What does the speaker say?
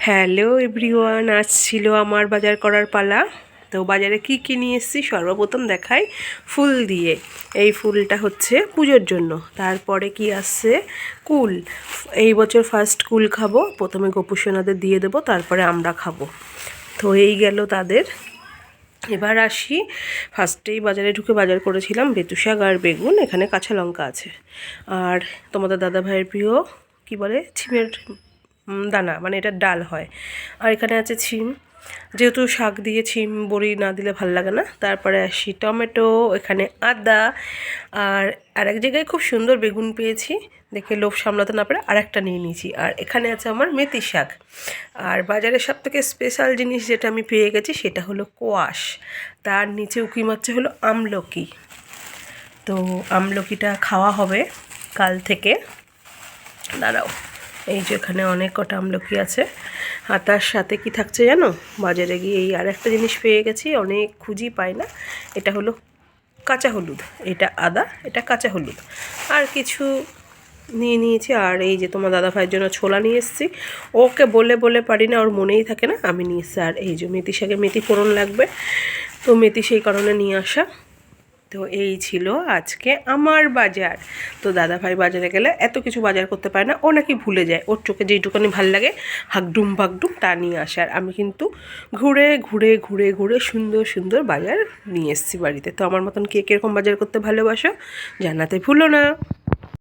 Hello everyone, আজ ছিল আমার বাজার করার পালা। তো বাজারে কি কি নিয়ে এসেছি সর্বপ্রথম দেখাই। ফুল দিয়ে, এই ফুলটা হচ্ছে পুজোর জন্য। তারপরে কি আসছে, কুল। এই বছর ফার্স্ট কুল খাবো, প্রথমে গোপুসোনাদের দিয়ে দেবো, তারপরে আমরা খাবো। তো এই গেল তাদের। এবার আসি, ফার্স্টেই বাজারে ঢুকে বাজার করেছিলাম বেতু শাক আর বেগুন, এখানে কাঁচা লঙ্কা আছে। আর তোমাদের দাদা ভাইয়ের প্রিয় কি বলে, ছিমের দানা, মানে এটা ডাল হয়। আর এখানে আছে ছিম, যেহেতু শাক দিয়ে ছিম বড়ি না দিলে ভাল লাগে না। তারপরে আসি টমেটো, এখানে আদা, আর আরেক জায়গায় খুব সুন্দর বেগুন পেয়েছি, দেখে লোভ সামলাতে না পেরে আরেকটা নিয়ে নিয়েছি। আর এখানে আছে আমার মেথি শাক। আর বাজারের সব থেকে স্পেশাল জিনিস যেটা আমি পেয়ে গেছি সেটা হলো কোয়াশ, তার নিচে উকি মারছে হলো আমলকি। তো আমলকিটা খাওয়া হবে কাল থেকে। দাঁড়াও, এই যে এখানে অনেক কটা আমলকি আছে। আর তার সাথে কি থাকছে জানো, বাজারে গিয়ে এই আর একটা জিনিস পেয়ে গেছি, অনেক খুঁজি পাই না। এটা হলো কাঁচা হলুদ, এটা আদা, এটা কাঁচা হলুদ। আর কিছু নিয়ে নিয়েছি। আর এই যে তোমার দাদা ভাইয়ের জন্য ছোলা নিয়ে এসেছি, ওকে বলে বলে পারি না, ওর মনেই থাকে না, আমি নিয়ে এসেছি। আর এই যে মেথি শাকে মেথি ফোড়ন লাগবে, তো মেথি সেই কারণে নিয়ে আসা। তো এই ছিল আজকে আমার বাজার। তো দাদা ভাই বাজারে গেলে এত কিছু বাজার করতে পারে না, ও নাকি ভুলে যায়, ওর চোখে যেইটুকানি ভাল লাগে হাকডুম ভাকডুম তা নিয়ে আসে। আর আমি কিন্তু ঘুরে ঘুরে ঘুরে ঘুরে সুন্দর সুন্দর বাজার নিয়ে এসেছি বাড়িতে। তো আমার মতন কে কীরকম বাজার করতে ভালোবাসো জানাতে ভুলো না।